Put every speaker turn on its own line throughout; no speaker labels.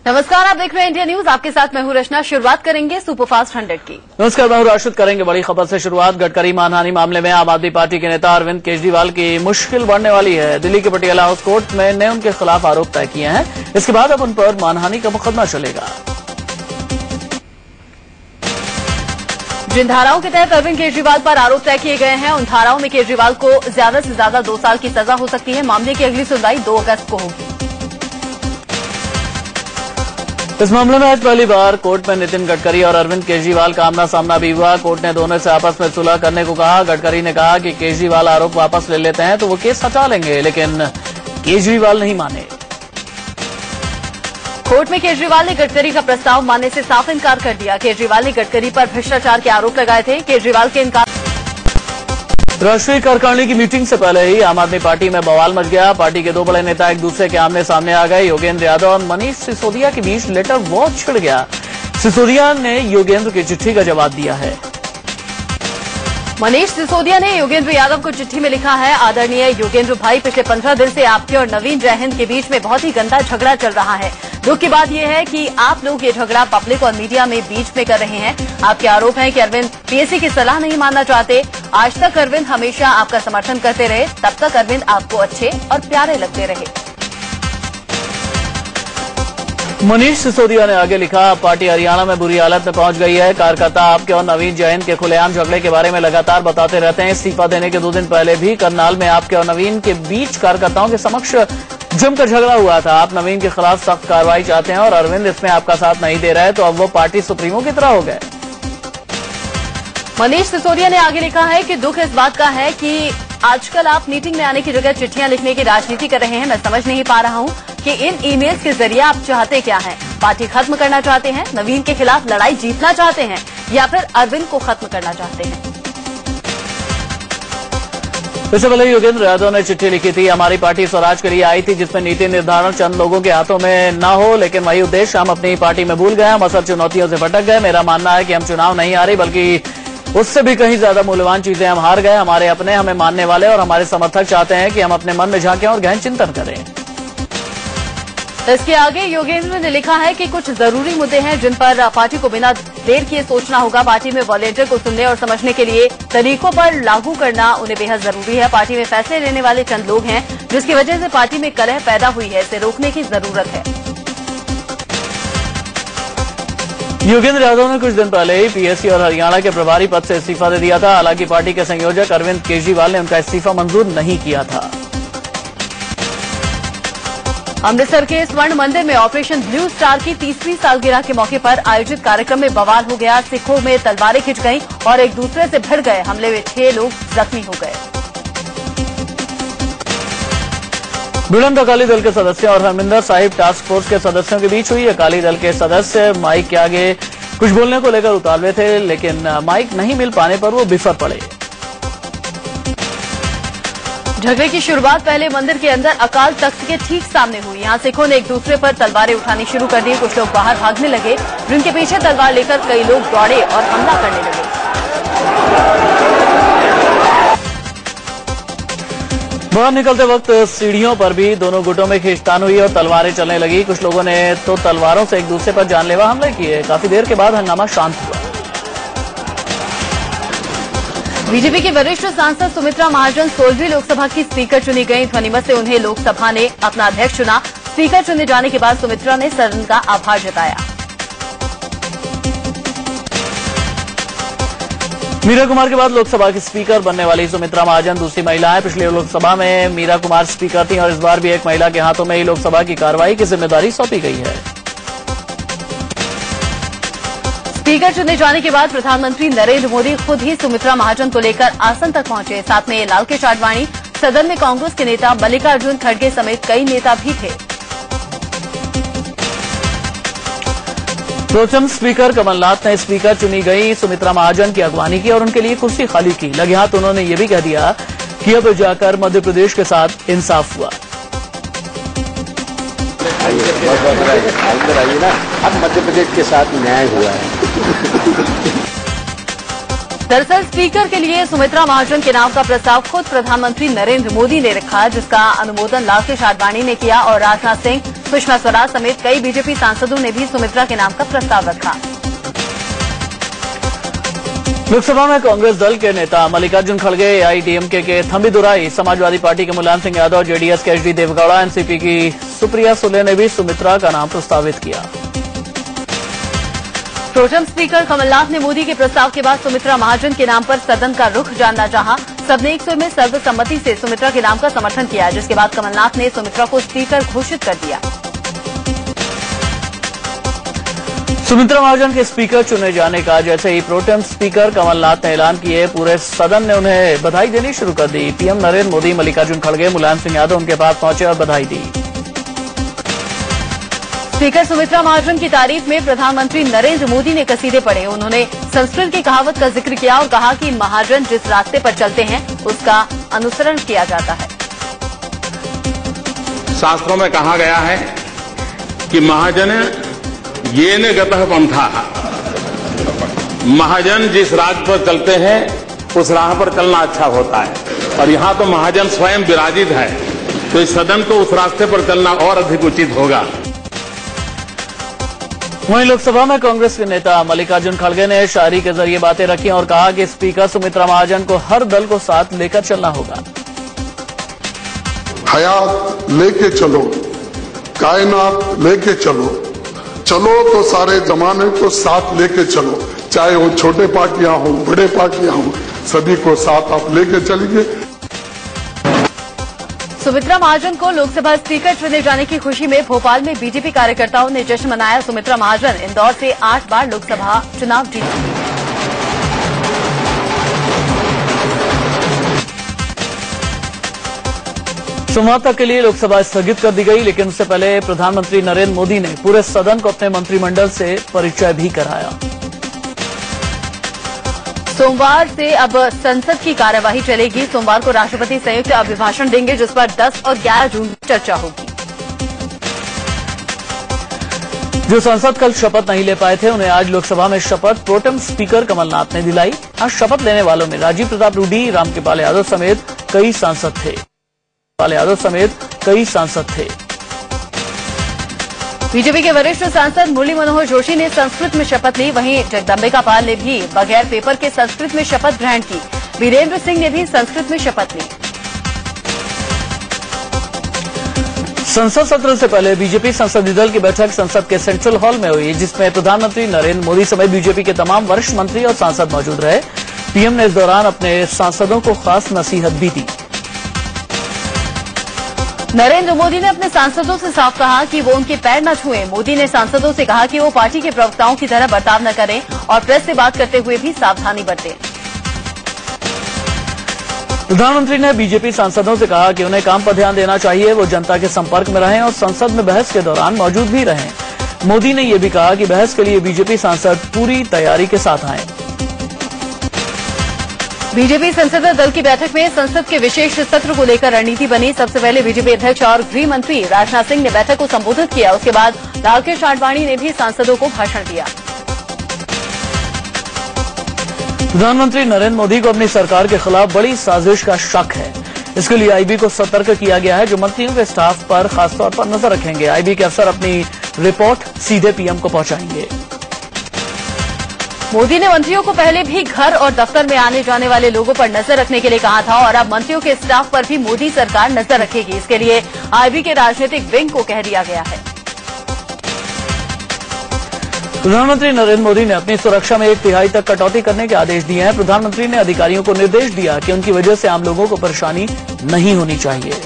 नमस्कार, आप देख रहे हैं इंडिया न्यूज। आपके साथ मैं हूं रचना। शुरुआत करेंगे सुपरफास्ट 100 की।
नमस्कार, मैं हूं राशिद। करेंगे बड़ी खबर से शुरुआत। गडकरी मानहानि मामले में आम आदमी पार्टी के नेता अरविंद केजरीवाल की मुश्किल बढ़ने वाली है। दिल्ली के पटियाला हाउस कोर्ट ने उनके खिलाफ आरोप तय किए हैं। इसके बाद अब उन पर मानहानि का मुकदमा चलेगा।
जिन धाराओं के तहत अरविंद केजरीवाल पर आरोप तय किए गए हैं, उन धाराओं में केजरीवाल को ज्यादा से ज्यादा 2 साल की सजा हो सकती है। मामले की अगली सुनवाई 2 अगस्त को होगी।
इस मामले में आज पहली बार कोर्ट में नितिन गडकरी और अरविंद केजरीवाल का आमना सामना भी हुआ। कोर्ट ने दोनों से आपस में सुलह करने को कहा। गडकरी ने कहा कि केजरीवाल आरोप वापस ले लेते हैं तो वो केस हटा लेंगे, लेकिन केजरीवाल नहीं माने।
कोर्ट में केजरीवाल ने गडकरी का प्रस्ताव मानने से साफ इनकार कर दिया। केजरीवाल ने गडकरी पर भ्रष्टाचार के आरोप लगाए थे। केजरीवाल के इनकार।
राष्ट्रीय कार्यकारिणी की मीटिंग से पहले ही आम आदमी पार्टी में बवाल मच गया। पार्टी के 2 बड़े नेता एक दूसरे के आमने सामने आ गए। योगेंद्र यादव और मनीष सिसोदिया के बीच लेटर वॉर छिड़ गया। सिसोदिया ने योगेंद्र की चिट्ठी का जवाब दिया है।
मनीष सिसोदिया ने योगेंद्र यादव को चिट्ठी में लिखा है, आदरणीय योगेंद्र भाई, पिछले 15 दिन से आपके और नवीन जयहिंद के बीच में बहुत ही गंदा झगड़ा चल रहा है। दुख की बात यह है कि आप लोग ये झगड़ा पब्लिक और मीडिया में बीच में कर रहे हैं। आपके आरोप हैं कि अरविंद पीएससी की सलाह नहीं मानना चाहते। आज तक अरविंद हमेशा आपका समर्थन करते रहे, तब तक अरविंद आपको अच्छे और प्यारे लगते रहे।
मनीष सिसोदिया ने आगे लिखा, पार्टी हरियाणा में बुरी हालत में पहुंच गई है। कार्यकर्ता आपके और नवीन जयहिंद के खुलेआम झगड़े के बारे में लगातार बताते रहते हैं। इस्तीफा देने के 2 दिन पहले भी करनाल में आपके और नवीन के बीच कार्यकर्ताओं के समक्ष जमकर झगड़ा हुआ था। आप नवीन के खिलाफ सख्त कार्रवाई चाहते हैं और अरविंद इसमें आपका साथ नहीं दे रहा है, तो अब वो पार्टी सुप्रीमो की तरह हो गए।
मनीष सिसोदिया ने आगे लिखा है कि दुख इस बात का है कि आजकल आप मीटिंग में आने की जगह चिट्ठियां लिखने की राजनीति कर रहे हैं। मैं समझ नहीं पा रहा हूं कि इन ईमेल्स के जरिए आप चाहते क्या हैं। पार्टी खत्म करना चाहते हैं, नवीन के खिलाफ लड़ाई जीतना चाहते हैं, या फिर अरविंद को खत्म करना चाहते हैं।
इससे पहले योगेंद्र यादव ने चिट्ठी लिखी थी, हमारी पार्टी स्वराज के लिए आई थी जिसमें नीति निर्धारण चंद लोगों के हाथों में न हो, लेकिन वही उद्देश्य हम अपनी पार्टी में भूल गए। हम असल चुनौतियों से भटक गए। मेरा मानना है कि हम चुनाव नहीं हारे, बल्कि उससे भी कहीं ज्यादा मूल्यवान चीजें हम हार गए। हमारे अपने, हमें मानने वाले और हमारे समर्थक चाहते हैं कि हम अपने मन में झांकें और गहन चिंतन करें।
इसके आगे योगेंद्र ने लिखा है कि कुछ जरूरी मुद्दे हैं जिन पर पार्टी को बिना देर किए सोचना होगा। पार्टी में वॉलंटियर को सुनने और समझने के लिए तरीकों पर लागू करना उन्हें बेहद जरूरी है। पार्टी में फैसले लेने वाले चंद लोग हैं जिसकी वजह से पार्टी में कलह पैदा हुई है, इसे रोकने की जरूरत है।
योगेंद्र यादव ने कुछ दिन पहले ही पीएससी और हरियाणा के प्रभारी पद से इस्तीफा दे दिया था। हालांकि पार्टी के संयोजक अरविंद केजरीवाल ने उनका इस्तीफा मंजूर नहीं किया था।
अमृतसर के स्वर्ण मंदिर में ऑपरेशन ब्लू स्टार की 30वीं सालगिरह के मौके पर आयोजित कार्यक्रम में बवाल हो गया। सिखों में तलवारें खिंच गईं और एक दूसरे से भिड़ गए। हमले में 6 लोग जख्मी हो गए।
भिड़ंत अकाली दल के सदस्यों और हरमिंदर साहिब टास्क फोर्स के सदस्यों के बीच हुई। अकाली दल के सदस्य माइक के आगे कुछ बोलने को लेकर उतावले थे, लेकिन माइक नहीं मिल पाने पर वो बिफर पड़े।
झगड़े की शुरुआत पहले मंदिर के अंदर अकाल तख्त के ठीक सामने हुई। यहां सिखों ने एक दूसरे पर तलवारें उठानी शुरू कर दी। कुछ लोग बाहर भागने लगे, जिनके पीछे तलवार लेकर कई लोग दौड़े और हमला करने लगे।
बाहर निकलते वक्त सीढ़ियों पर भी दोनों गुटों में खींचतान हुई और तलवारें चलने लगी। कुछ लोगों ने तो तलवारों से एक दूसरे पर जानलेवा हमले किए। काफी देर के बाद हंगामा शांत हुआ।
बीजेपी की वरिष्ठ सांसद सुमित्रा महाजन 16वीं लोकसभा की स्पीकर चुनी गई। ध्वनिमत से उन्हें लोकसभा ने अपना अध्यक्ष चुना। स्पीकर चुने जाने के बाद सुमित्रा ने सदन का आभार जताया।
मीरा कुमार के बाद लोकसभा की स्पीकर बनने वाली सुमित्रा महाजन दूसरी महिला है। पिछले लोकसभा में मीरा कुमार स्पीकर थी और इस बार भी एक महिला के हाथों में ही लोकसभा की कार्रवाई की जिम्मेदारी सौंपी गई है।
स्पीकर चुने जाने के बाद प्रधानमंत्री नरेंद्र मोदी खुद ही सुमित्रा महाजन को लेकर आसन तक पहुंचे। साथ में लालकृष्ण आडवाणी, सदन में कांग्रेस के नेता मल्लिकार्जुन खड़गे समेत कई नेता भी थे।
प्रोटेम स्पीकर कमलनाथ ने स्पीकर चुनी गई सुमित्रा महाजन की अगवानी की और उनके लिए कुर्सी खाली की। लगे हाथ उन्होंने ये भी कह दिया कि अब जाकर मध्य प्रदेश के साथ इंसाफ हुआ।
अंदर आइए ना, अब मध्य प्रदेश के साथ न्याय हुआ है।
दरअसल स्पीकर के लिए सुमित्रा महाजन के नाम का प्रस्ताव खुद प्रधानमंत्री नरेंद्र मोदी ने रखा, जिसका अनुमोदन लालकृष्ण आडवाणी ने किया और राजनाथ सिंह, सुषमा स्वराज समेत कई बीजेपी सांसदों ने भी सुमित्रा के नाम का प्रस्ताव रखा।
लोकसभा में कांग्रेस दल के नेता मल्लिकार्जुन खड़गे, एआईएडीएमके के थंबीदुराई, समाजवादी पार्टी के मुलायम सिंह यादव, जेडीएस के एचडी देवगौड़ा, एनसीपी की सुप्रिया सुले ने भी सुमित्रा का नाम प्रस्तावित किया।
प्रोटेम स्पीकर कमलनाथ ने मोदी के प्रस्ताव के बाद सुमित्रा महाजन के नाम पर सदन का रुख जानना चाहा। सबने एक सुर में सर्वसम्मति से सुमित्रा के नाम का समर्थन किया, जिसके बाद कमलनाथ ने सुमित्रा को स्पीकर घोषित कर दिया।
सुमित्रा महाजन के स्पीकर चुने जाने का जैसे ही प्रोटेम स्पीकर कमलनाथ ने ऐलान किए, पूरे सदन ने उन्हें बधाई देनी शुरू कर दी। पीएम नरेंद्र मोदी, मल्लिकार्जुन खड़गे, मुलायम सिंह यादव उनके पास पहुंचे और बधाई दी।
स्पीकर सुमित्रा महाजन की तारीफ में प्रधानमंत्री नरेंद्र मोदी ने कसीदे पढ़े। उन्होंने संस्कृत की कहावत का जिक्र किया और कहा कि महाजन जिस रास्ते पर चलते हैं उसका अनुसरण किया जाता है।
शास्त्रों में कहा गया है कि महाजन ये न गतः पंथा, महाजन जिस राज पर चलते हैं उस राह पर चलना अच्छा होता है। और यहाँ तो महाजन स्वयं विराजित है, तो इस सदन को उस रास्ते पर चलना और अधिक उचित होगा।
वहीं लोकसभा में कांग्रेस के नेता मल्लिकार्जुन खड़गे ने शायरी के जरिए बातें रखी और कहा कि स्पीकर सुमित्रा महाजन को हर दल को साथ लेकर चलना होगा।
हयात लेके चलो, कायनात लेके चलो, चलो तो सारे जमाने को साथ लेके चलो, चाहे वो छोटे पार्टियां हो, बड़े पार्टियां हो, सभी को साथ आप लेके चलिए।
सुमित्रा महाजन को लोकसभा स्पीकर चुने जाने की खुशी में भोपाल में बीजेपी कार्यकर्ताओं ने जश्न मनाया। सुमित्रा महाजन इंदौर से 8 बार लोकसभा चुनाव जीती।
सोमवार तक के लिए लोकसभा स्थगित कर दी गई, लेकिन उससे पहले प्रधानमंत्री नरेंद्र मोदी ने पूरे सदन को अपने मंत्रिमंडल से परिचय भी कराया।
सोमवार से अब संसद की कार्यवाही चलेगी। सोमवार को राष्ट्रपति संयुक्त अभिभाषण देंगे, जिस पर 10 और 11 जून को चर्चा होगी।
जो सांसद कल शपथ नहीं ले पाए थे, उन्हें आज लोकसभा में शपथ प्रोटेम स्पीकर कमलनाथ ने दिलाई। आज शपथ लेने वालों में राजीव प्रताप रूडी, रामकृपाल यादव समेत कई सांसद थे।
बीजेपी के वरिष्ठ सांसद मुरली मनोहर जोशी ने संस्कृत में शपथ ली। वहीं जगदम्बिका पाल ने भी बगैर पेपर के संस्कृत में शपथ ग्रहण की। वीरेंद्र सिंह ने भी संस्कृत में शपथ ली।
संसद सत्र से पहले बीजेपी संसदीय दल की बैठक संसद के सेंट्रल हॉल में हुई, जिसमें प्रधानमंत्री नरेंद्र मोदी समेत बीजेपी के तमाम वरिष्ठ मंत्री और सांसद मौजूद रहे। पीएम ने इस दौरान अपने सांसदों को खास नसीहत भी दी।
नरेंद्र मोदी ने अपने सांसदों से साफ कहा कि वो उनके पैर न छुएं। मोदी ने सांसदों से कहा कि वो पार्टी के प्रवक्ताओं की तरह बर्ताव न करें और प्रेस से बात करते हुए भी सावधानी बरतें।
प्रधानमंत्री ने बीजेपी सांसदों से कहा कि उन्हें काम पर ध्यान देना चाहिए, वो जनता के संपर्क में रहें और संसद में बहस के दौरान मौजूद भी रहें। मोदी ने ये भी कहा कि बहस के लिए बीजेपी सांसद पूरी तैयारी के साथ आएं।
बीजेपी संसदीय दल की बैठक में संसद के विशेष सत्र को लेकर रणनीति बनी। सबसे पहले बीजेपी अध्यक्ष और गृह मंत्री राजनाथ सिंह ने बैठक को संबोधित किया। उसके बाद लालकृष्ण आडवाणी ने भी सांसदों को भाषण दिया।
प्रधानमंत्री नरेंद्र मोदी को अपनी सरकार के खिलाफ बड़ी साजिश का शक है। इसके लिए आईबी को सतर्क किया गया है, जो मंत्रियों के स्टाफ पर खासतौर पर नजर रखेंगे। आईबी के अफसर अपनी रिपोर्ट सीधे पीएम को पहुंचाएंगे।
मोदी ने मंत्रियों को पहले भी घर और दफ्तर में आने जाने वाले लोगों पर नजर रखने के लिए कहा था और अब मंत्रियों के स्टाफ पर भी मोदी सरकार नजर रखेगी। इसके लिए आईबी के राजनीतिक विंग को कह दिया गया है।
प्रधानमंत्री नरेंद्र मोदी ने अपनी सुरक्षा में 1/3 तक कटौती करने के आदेश दिए हैं। प्रधानमंत्री ने अधिकारियों को निर्देश दिया कि उनकी वजह से आम लोगों को परेशानी नहीं होनी चाहिए।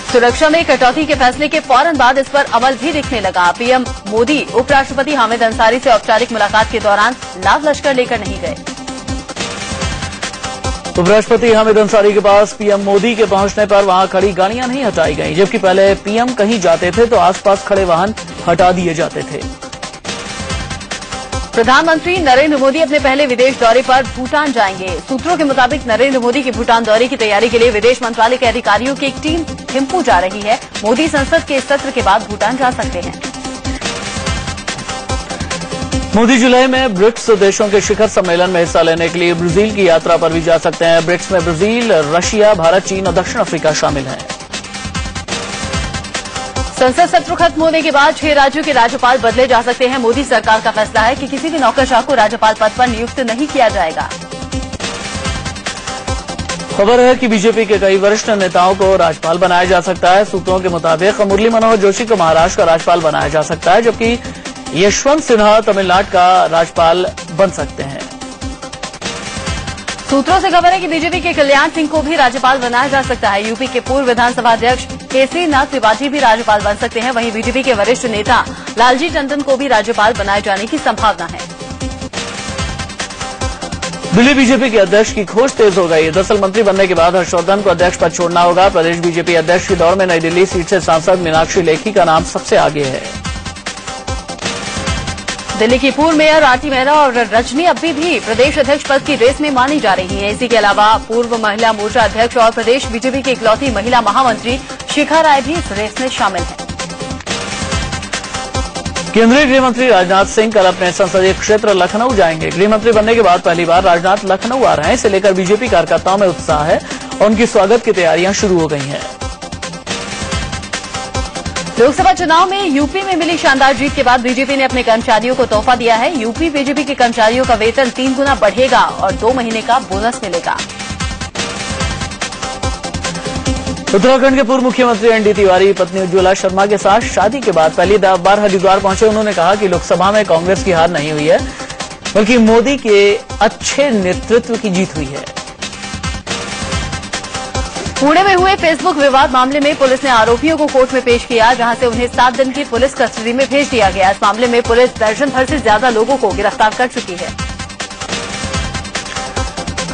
सुरक्षा में कटौती के फैसले के फौरन बाद इस पर अमल भी दिखने लगा। पीएम मोदी उपराष्ट्रपति हामिद अंसारी से औपचारिक मुलाकात के दौरान लाल लश्कर लेकर नहीं गए।
उपराष्ट्रपति हामिद अंसारी के पास पीएम मोदी के पहुंचने पर वहां खड़ी गाड़ियां नहीं हटाई गईं, जबकि पहले पीएम कहीं जाते थे तो आसपास खड़े वाहन हटा दिए जाते थे।
प्रधानमंत्री नरेंद्र मोदी अपने पहले विदेश दौरे पर भूटान जाएंगे। सूत्रों के मुताबिक नरेंद्र मोदी के भूटान दौरे की तैयारी के लिए विदेश मंत्रालय के अधिकारियों की एक टीम थिम्पू जा रही है। मोदी संसद के इस सत्र के बाद भूटान जा सकते हैं।
मोदी जुलाई में ब्रिक्स देशों के शिखर सम्मेलन में हिस्सा लेने के लिए ब्राजील की यात्रा पर भी जा सकते हैं। ब्रिक्स में ब्राजील, रशिया, भारत, चीन और दक्षिण अफ्रीका शामिल हैं।
संसद सत्र खत्म होने के बाद 6 राज्यों के राज्यपाल बदले जा सकते हैं। मोदी सरकार का फैसला है कि किसी भी नौकरशाह को राज्यपाल पद पर नियुक्त नहीं किया जाएगा।
खबर है कि बीजेपी के कई वरिष्ठ नेताओं को राज्यपाल बनाया जा सकता है। सूत्रों के मुताबिक मुरली मनोहर जोशी को महाराष्ट्र का राज्यपाल बनाया जा सकता है, जबकि यशवंत सिन्हा तमिलनाडु का राज्यपाल बन सकते हैं।
सूत्रों से खबर है कि बीजेपी के कल्याण सिंह को भी राज्यपाल बनाया जा सकता है। यूपी के पूर्व विधानसभा अध्यक्ष केसरीनाथ त्रिपाठी भी राज्यपाल बन सकते हैं। वहीं बीजेपी के वरिष्ठ नेता लालजी टंडन को भी राज्यपाल बनाए जाने की संभावना है।
दिल्ली बीजेपी के अध्यक्ष की खोज तेज हो गई। दरअसल मंत्री बनने के बाद हर्षवर्धन को अध्यक्ष पद छोड़ना होगा। प्रदेश बीजेपी अध्यक्ष की दौड़ में नई दिल्ली सीट से सांसद मीनाक्षी लेखी का नाम सबसे आगे है।
दिल्ली की पूर्व मेयर आरती मेहरा और रजनी अब्बी भी प्रदेश अध्यक्ष पद की रेस में मानी जा रही हैं। इसी के अलावा पूर्व महिला मोर्चा अध्यक्ष और प्रदेश बीजेपी की इकलौती महिला महामंत्री शिखा राय भी इस रेस में शामिल हैं।
केंद्रीय गृह मंत्री राजनाथ सिंह कल अपने संसदीय क्षेत्र लखनऊ जाएंगे। गृह मंत्री बनने के बाद पहली बार राजनाथ लखनऊ आ रहे हैं। इसे लेकर बीजेपी कार्यकर्ताओं में उत्साह है और उनकी स्वागत की तैयारियां शुरू हो गई हैं।
लोकसभा चुनाव में यूपी में मिली शानदार जीत के बाद बीजेपी ने अपने कर्मचारियों को तोहफा दिया है। यूपी बीजेपी के कर्मचारियों का वेतन 3 गुना बढ़ेगा और 2 महीने का बोनस मिलेगा।
उत्तराखंड के पूर्व मुख्यमंत्री एनडी तिवारी पत्नी उज्ज्वला शर्मा के साथ शादी के बाद पहली बार हरिद्वार पहुंचे। उन्होंने कहा कि लोकसभा में कांग्रेस की हार नहीं हुई है, बल्कि मोदी के अच्छे नेतृत्व की जीत हुई है।
पुणे में हुए फेसबुक विवाद मामले में पुलिस ने आरोपियों को कोर्ट में पेश किया, जहां से उन्हें 7 दिन की पुलिस कस्टडी में भेज दिया गया। इस मामले में पुलिस दर्जन भर से ज्यादा लोगों को गिरफ्तार कर चुकी है।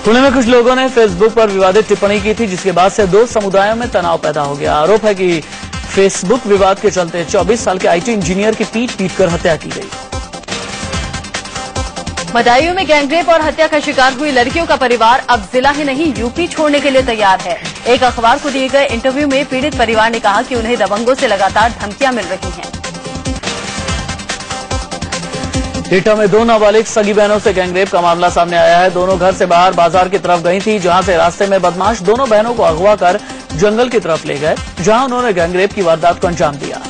पुणे में कुछ लोगों ने फेसबुक पर विवादित टिप्पणी की थी, जिसके बाद से 2 समुदायों में तनाव पैदा हो गया। आरोप है कि फेसबुक विवाद के चलते 24 साल के आईटी इंजीनियर की पीट कर हत्या की गई।
बदायूं में गैंगरेप और हत्या का शिकार हुई लड़कियों का परिवार अब जिला ही नहीं यूपी छोड़ने के लिए तैयार है। एक अखबार को दिए गए इंटरव्यू में पीड़ित परिवार ने कहा कि उन्हें दबंगों से लगातार धमकियां मिल रही हैं।
एटा में 2 नाबालिग सगी बहनों से गैंगरेप का मामला सामने आया है। दोनों घर से बाहर बाजार की तरफ गई थी, जहां से रास्ते में बदमाश दोनों बहनों को अगवा कर जंगल की तरफ ले गए, जहां उन्होंने गैंगरेप की वारदात को अंजाम दिया।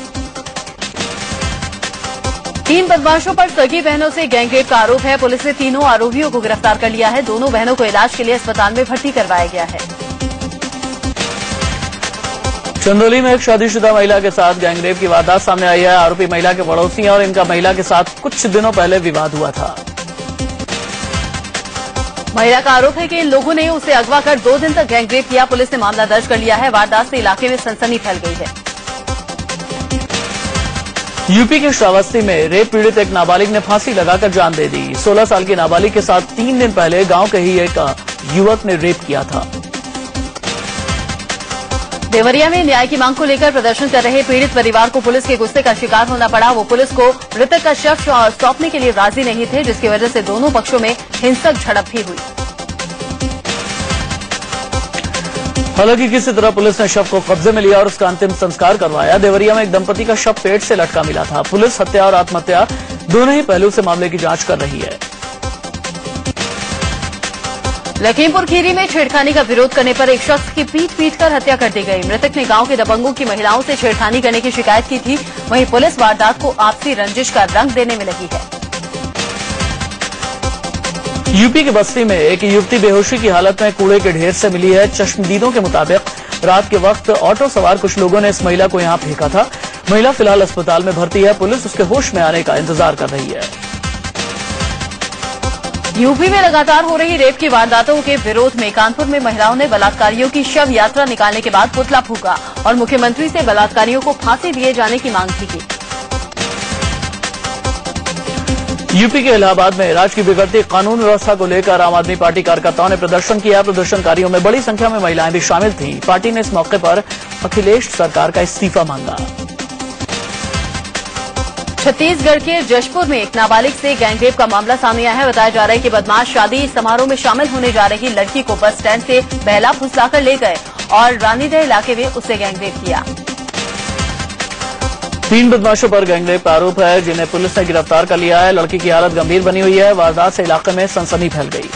3 बदमाशों पर सगी बहनों से गैंगरेप का आरोप है। पुलिस ने तीनों आरोपियों को गिरफ्तार कर लिया है। दोनों बहनों को इलाज के लिए अस्पताल में भर्ती करवाया गया है।
चंदौली में एक शादीशुदा महिला के साथ गैंगरेप की वारदात सामने आई है। आरोपी महिला के पड़ोसी हैं और इनका महिला के साथ कुछ दिनों पहले विवाद हुआ था।
महिला का आरोप है कि इन लोगों ने उसे अगवा कर 2 दिन तक गैंगरेप किया। पुलिस ने मामला दर्ज कर लिया है। वारदात से इलाके में सनसनी फैल गई है।
यूपी के श्रावस्ती में रेप पीड़ित एक नाबालिग ने फांसी लगाकर जान दे दी। 16 साल की नाबालिग के साथ 3 दिन पहले गांव के ही एक युवक ने रेप किया था।
देवरिया में न्याय की मांग को लेकर प्रदर्शन कर रहे पीड़ित परिवार को पुलिस के गुस्से का शिकार होना पड़ा। वो पुलिस को मृतक का शव सौंपने के लिए राजी नहीं थे, जिसकी वजह से दोनों पक्षों में हिंसक झड़प भी हुई।
हालांकि किसी तरह पुलिस ने शव को कब्जे में लिया और उसका अंतिम संस्कार करवाया। देवरिया में एक दंपति का शव पेट से लटका मिला था। पुलिस हत्या और आत्महत्या दोनों ही पहलू से मामले की जांच कर रही है।
लखीमपुर खीरी में छेड़खानी का विरोध करने पर एक शख्स की पीट कर हत्या कर दी गई। मृतक ने गांव के दबंगों की महिलाओं से छेड़खानी करने की शिकायत की थी। वहीं पुलिस वारदात को आपसी रंजिश का रंग देने में लगी है।
यूपी के बस्ती में एक युवती बेहोशी की हालत में कूड़े के ढेर से मिली है। चश्मदीदों के मुताबिक रात के वक्त ऑटो सवार कुछ लोगों ने इस महिला को यहां फेंका था। महिला फिलहाल अस्पताल में भर्ती है। पुलिस उसके होश में आने का इंतजार कर रही है।
यूपी में लगातार हो रही रेप की वारदातों के विरोध में कानपुर में महिलाओं ने बलात्कारियों की शव यात्रा निकालने के बाद पुतला फूंका और मुख्यमंत्री से बलात्कारियों को फांसी दिए जाने की मांग की।
यूपी के इलाहाबाद में राज्य की बिगड़ती कानून व्यवस्था को लेकर आम आदमी पार्टी कार्यकर्ताओं ने प्रदर्शन किया। प्रदर्शनकारियों में बड़ी संख्या में महिलाएं भी शामिल थीं। पार्टी ने इस मौके पर अखिलेश सरकार का इस्तीफा मांगा।
छत्तीसगढ़ के जशपुर में एक नाबालिग से गैंगरेप का मामला सामने आया है। बताया जा रहा है कि बदमाश शादी समारोह में शामिल होने जा रही लड़की को बस स्टैंड से बहला फुसलाकर ले गए और रानीदह इलाके में उससे गैंगरेप किया।
3 बदमाशों पर गैंगरेप का आरोप है, जिन्हें पुलिस ने गिरफ्तार कर लिया है। लड़की की हालत गंभीर बनी हुई है। वारदात से इलाके में सनसनी फैल गई।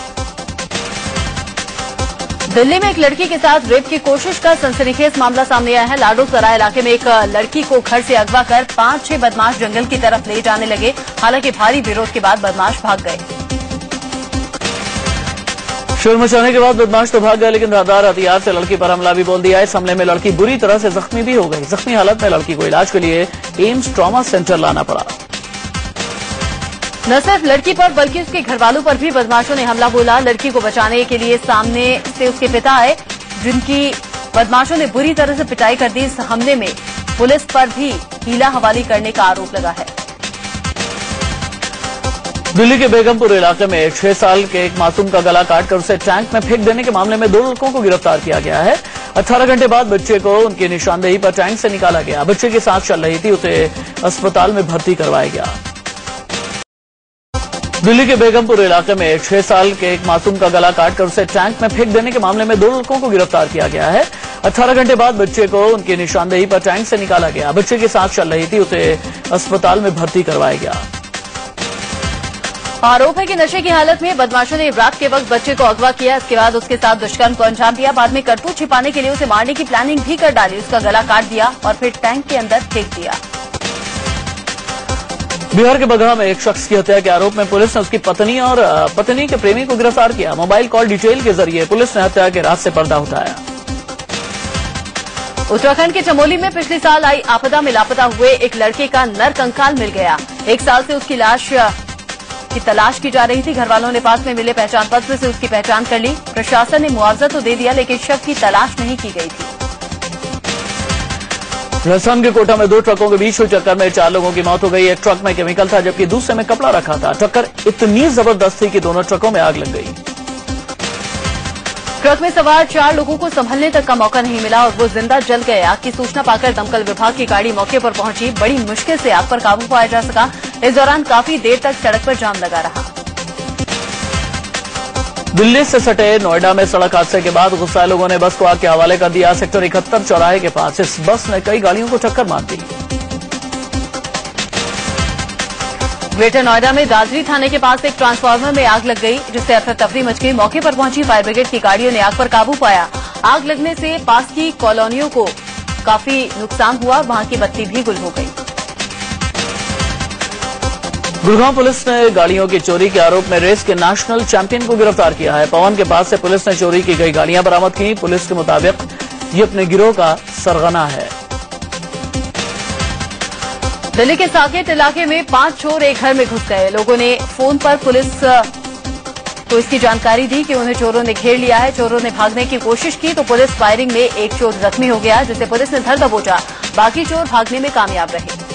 दिल्ली में एक लड़की के साथ रेप की कोशिश का सनसनीखेज मामला सामने आया है। लाडो सराय इलाके में एक लड़की को घर से अगवा कर 5-6 बदमाश जंगल की तरफ ले जाने लगे। हालांकि भारी विरोध के बाद बदमाश भाग गए।
शोर मचाने के बाद बदमाश तो भाग गए, लेकिन धारदार हथियार से लड़की पर हमला भी बोल दिया। इस हमले में लड़की बुरी तरह से जख्मी भी हो गई। जख्मी हालत में लड़की को इलाज के लिए एम्स ट्रॉमा सेंटर लाना पड़ा।
न सिर्फ लड़की पर बल्कि उसके घर वालों पर भी बदमाशों ने हमला बोला। लड़की को बचाने के लिए सामने से उसके पिता आए, जिनकी बदमाशों ने बुरी तरह से पिटाई कर दी। इस हमले में पुलिस पर भी हीला हवाली करने का आरोप लगा है।
दिल्ली के बेगमपुर इलाके में 6 साल के एक मासूम का गला काटकर उसे टैंक में फेंक देने के मामले में 2 लड़कों को गिरफ्तार किया गया है। 18 घंटे बाद बच्चे को उनकी निशानदेही पर टैंक से निकाला गया। बच्चे की सांस चल रही थी, उसे अस्पताल में भर्ती करवाया गया। दिल्ली के बेगमपुर इलाके में 6 साल के एक मासूम का गला काटकर उसे टैंक में फेंक देने के मामले में 2 लड़कों को गिरफ्तार किया गया है। 18 घंटे बाद बच्चे को उनकी निशानदेही पर टैंक से निकाला गया। बच्चे की सांस चल रही थी, उसे अस्पताल में भर्ती करवाया गया।
आरोप है कि नशे की हालत में बदमाशों ने रात के वक्त बच्चे को अगवा किया। इसके बाद उसके साथ दुष्कर्म को अंजाम दिया। बाद में करतूत छिपाने के लिए उसे मारने की प्लानिंग भी कर डाली। उसका गला काट दिया और फिर टैंक के अंदर फेंक दिया।
बिहार के बगहा में एक शख्स की हत्या के आरोप में पुलिस ने उसकी पत्नी और पत्नी के प्रेमी को गिरफ्तार किया। मोबाइल कॉल डिटेल के जरिए पुलिस ने हत्या के राज से पर्दा उठाया।
उत्तराखंड के चमोली में पिछले साल आई आपदा में लापता हुए एक लड़के का नरकंकाल मिल गया। 1 साल से उसकी लाश की तलाश की जा रही थी। घर वालों ने पास में मिले पहचान पत्र से उसकी पहचान कर ली। प्रशासन ने मुआवजा तो दे दिया, लेकिन शव की तलाश नहीं की गई थी।
राजस्थान के कोटा में 2 ट्रकों के बीच हुई टक्कर में 4 लोगों की मौत हो गई। एक ट्रक में केमिकल था, जबकि दूसरे में कपड़ा रखा था। टक्कर इतनी जबरदस्त थी कि दोनों ट्रकों में आग लग गई।
ट्रक में सवार 4 लोगों को संभलने तक का मौका नहीं मिला और वो जिंदा जल गए। आग की सूचना पाकर दमकल विभाग की गाड़ी मौके पर पहुंची। बड़ी मुश्किल से आग पर काबू पाया जा सका। इस दौरान काफी देर तक सड़क पर जाम लगा रहा।
दिल्ली से सटे नोएडा में सड़क हादसे के बाद गुस्साए लोगों ने बस को आग के हवाले कर दिया। सेक्टर 71 चौराहे के पास इस बस ने कई गाड़ियों को टक्कर मार दी। ग्रेटर नोएडा में दादरी थाने के पास एक ट्रांसफार्मर में आग लग गई, जिससे अफरा-तफरी मच गई। मौके पर पहुंची फायर ब्रिगेड की गाड़ियों ने आग पर काबू पाया। आग लगने से पास की कॉलोनियों को काफी नुकसान हुआ। वहां की बत्ती भी गुल हो गई। गुड़गांव पुलिस ने गाड़ियों की चोरी के आरोप में रेस के नेशनल चैंपियन को गिरफ्तार किया है। पवन के पास से पुलिस ने चोरी की गई गाड़ियां बरामद की। पुलिस के मुताबिक ये अपने गिरोह का सरगना है।
दिल्ली के साकेत इलाके में 5 चोर एक घर में घुस गए। लोगों ने फोन पर पुलिस को इसकी जानकारी दी कि उन्हें चोरों ने घेर लिया है। चोरों ने भागने की कोशिश की तो पुलिस फायरिंग में एक चोर जख्मी हो गया, जिसे पुलिस ने धर दबोचा। बाकी चोर भागने में कामयाब रहे।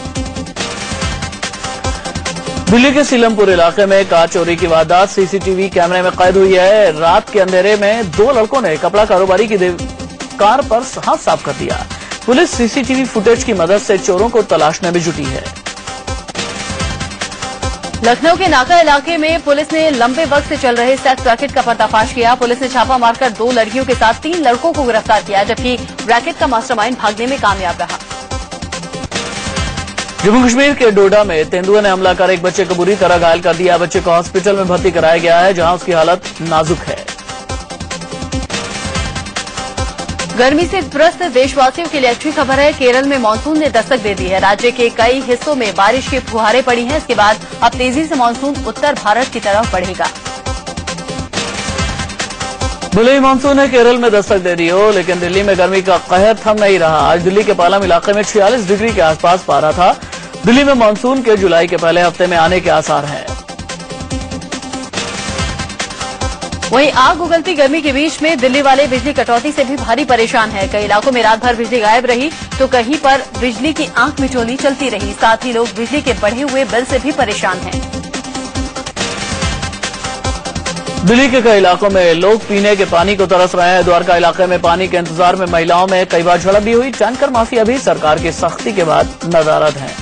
दिल्ली के सीलमपुर इलाके में कार चोरी की वारदात सीसीटीवी कैमरे में कैद हुई है। रात के अंधेरे में 2 लड़कों ने कपड़ा कारोबारी की कार पर हाथ साफ कर दिया। पुलिस सीसीटीवी फुटेज की मदद से चोरों को तलाशने में जुटी है।
लखनऊ के नाका इलाके में पुलिस ने लंबे वक्त से चल रहे सेक्स रैकेट का पर्दाफाश किया। पुलिस ने छापा मारकर 2 लड़कियों के साथ 3 लड़कों को गिरफ्तार किया, जबकि रैकेट का मास्टरमाइंड भागने में कामयाब रहा।
जम्मू कश्मीर के डोडा में तेंदुए ने हमला कर एक बच्चे को बुरी तरह घायल कर दिया। बच्चे को हॉस्पिटल में भर्ती कराया गया है, जहां उसकी हालत नाजुक है।
गर्मी से त्रस्त देशवासियों के लिए अच्छी खबर है। केरल में मानसून ने दस्तक दे दी है। राज्य के कई हिस्सों में बारिश की फुहारें पड़ी हैं। इसके बाद अब तेजी से मानसून उत्तर भारत की तरफ बढ़ेगा।
भले ही मानसून ने केरल में दस्तक दे दी हो, लेकिन दिल्ली में गर्मी का कहर थम नहीं रहा। आज दिल्ली के पालम इलाके में 46 डिग्री के आसपास पारा था। दिल्ली में मानसून के जुलाई के पहले हफ्ते में आने के आसार हैं। वहीं आग उगलती गर्मी के बीच में दिल्ली वाले बिजली कटौती से भी भारी परेशान है। कई इलाकों में रात भर बिजली गायब रही तो कहीं पर बिजली की आंख मिचौली चलती रही। साथ ही लोग बिजली के बढ़े हुए बिल से भी परेशान हैं। दिल्ली के कई इलाकों में लोग पीने के पानी को तरस रहे हैं। द्वारका इलाके में पानी के इंतजार में महिलाओं में कई बार झड़प भी हुई। टैंकर माफिया भी सरकार की सख्ती के बाद नदारद हैं।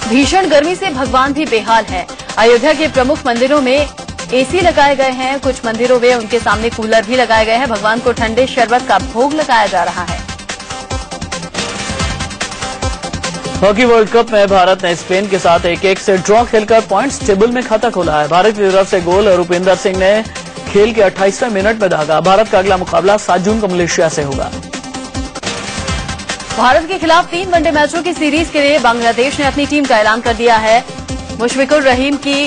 भीषण गर्मी से भगवान भी बेहाल है। अयोध्या के प्रमुख मंदिरों में एसी लगाए गए हैं। कुछ मंदिरों में उनके सामने कूलर भी लगाए गए हैं। भगवान को ठंडे शरबत का भोग लगाया जा रहा है।
हॉकी वर्ल्ड कप में भारत ने स्पेन के साथ 1-1 से ड्रॉ खेलकर पॉइंट्स टेबल में खाता खोला है। भारत की तरफ से गोल रूपिंदर सिंह ने खेल के 28वें मिनट में दागा। भारत का अगला मुकाबला 7 जून को मलेशिया से होगा।
भारत के खिलाफ 3 वनडे मैचों की सीरीज के लिए बांग्लादेश ने अपनी टीम का ऐलान कर दिया है। मुशफिकुर रहीम की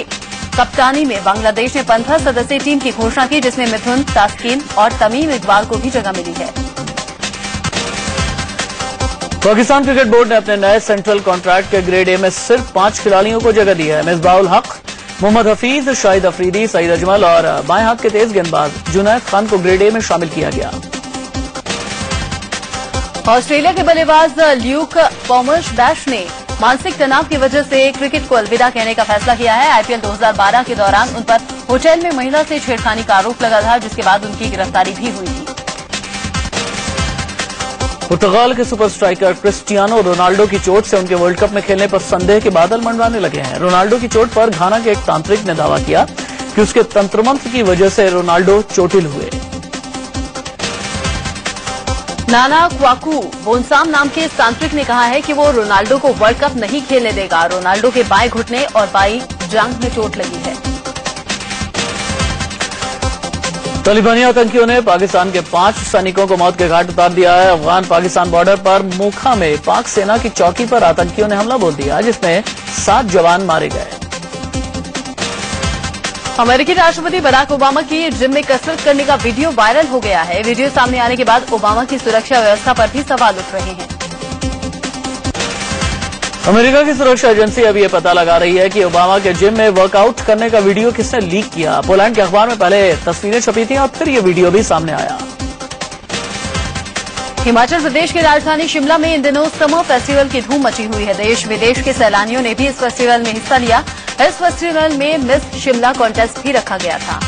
कप्तानी में बांग्लादेश ने 15 सदस्यीय टीम की घोषणा की, जिसमें मिथुन, तास्किन और तमीम इकबाल को भी जगह मिली है।
पाकिस्तान क्रिकेट बोर्ड ने अपने नए सेंट्रल कॉन्ट्रैक्ट के ग्रेड ए में सिर्फ 5 खिलाड़ियों को जगह दी है। मिसबाहुल हक, मोहम्मद हफीज, शाहिद अफरीदी, सईद अजमल और बाएं हाथ के तेज गेंदबाज जुनैद खान को ग्रेड ए में शामिल किया गया।
ऑस्ट्रेलिया के बल्लेबाज ल्यूक पॉमर्स-बैश ने मानसिक तनाव की वजह से क्रिकेट को अलविदा कहने का फैसला किया है। आईपीएल 2012 के दौरान उन पर होटल में महिला से छेड़खानी का आरोप लगा था, जिसके बाद उनकी गिरफ्तारी भी हुई थी।
पुर्तगाल के सुपर स्ट्राइकर क्रिस्टियानो रोनाल्डो की चोट से उनके वर्ल्ड कप में खेलने पर संदेह के बादल मंडराने लगे हैं। रोनाल्डो की चोट पर घाना के एक तांत्रिक ने दावा किया कि उसके तंत्रमंत्र की वजह से रोनाल्डो चोटिल हुए।
नाना क्वाकू बोनसाम नाम के इस तांत्रिक ने कहा है कि वो रोनाल्डो को वर्ल्ड कप नहीं खेलने देगा। रोनाल्डो के बाएं घुटने और बाईं जांघ में चोट लगी है।
तालिबानी आतंकियों ने पाकिस्तान के 5 सैनिकों को मौत के घाट उतार दिया है। अफगान पाकिस्तान बॉर्डर पर मोखा में पाक सेना की चौकी पर आतंकियों ने हमला बोल दिया, जिसमें 7 जवान मारे गए।
अमेरिकी राष्ट्रपति बराक ओबामा की जिम में कसरत करने का वीडियो वायरल हो गया है। वीडियो सामने आने के बाद ओबामा की सुरक्षा व्यवस्था पर भी सवाल उठ रहे हैं।
अमेरिका की सुरक्षा एजेंसी अब ये पता लगा रही है कि ओबामा के जिम में वर्कआउट करने का वीडियो किसने लीक किया। पोलैंड के अखबार में पहले तस्वीरें छपी थी और फिर ये वीडियो भी सामने आया।
हिमाचल प्रदेश की राजधानी शिमला में इन दिनों समर फेस्टिवल की धूम मची हुई है। देश विदेश के सैलानियों ने भी इस फेस्टिवल में हिस्सा लिया। इस फेस्टिवल में मिस शिमला कॉन्टेस्ट भी रखा गया था।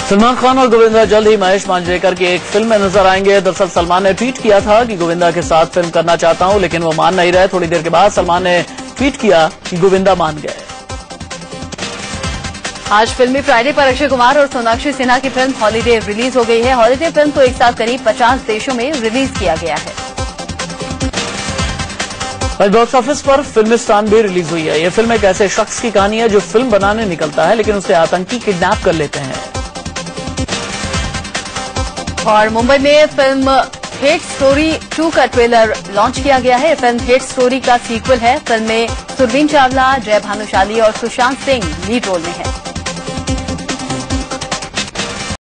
सलमान खान और गोविंदा जल्द ही महेश मांजरेकर की एक फिल्म में नजर आएंगे। दरअसल सलमान ने ट्वीट किया था कि गोविंदा के साथ फिल्म करना चाहता हूं, लेकिन वो मान नहीं रहे। थोड़ी देर के बाद सलमान ने ट्वीट किया कि गोविंदा मान गए।
आज फिल्मी फ्राइडे पर अक्षय कुमार और सोनाक्षी सिन्हा की फिल्म हॉलीडे रिलीज हो गई है। हॉलीडे फिल्म को एक साथ करीब 50 देशों में रिलीज किया गया है।
आज बॉक्स ऑफिस पर फिल्मिस्तान भी रिलीज हुई है। यह फिल्म एक ऐसे शख्स की कहानी है जो फिल्म बनाने निकलता है, लेकिन उसे आतंकी किडनैप कर लेते हैं।
और मुंबई में फिल्म हेट स्टोरी 2 का ट्रेलर लॉन्च किया गया है। फिल्म हेट स्टोरी का सीक्वल है। फिल्म में सुरवीन चावला, जय भानुशाली और सुशांत सिंह लीड रोल में हैं।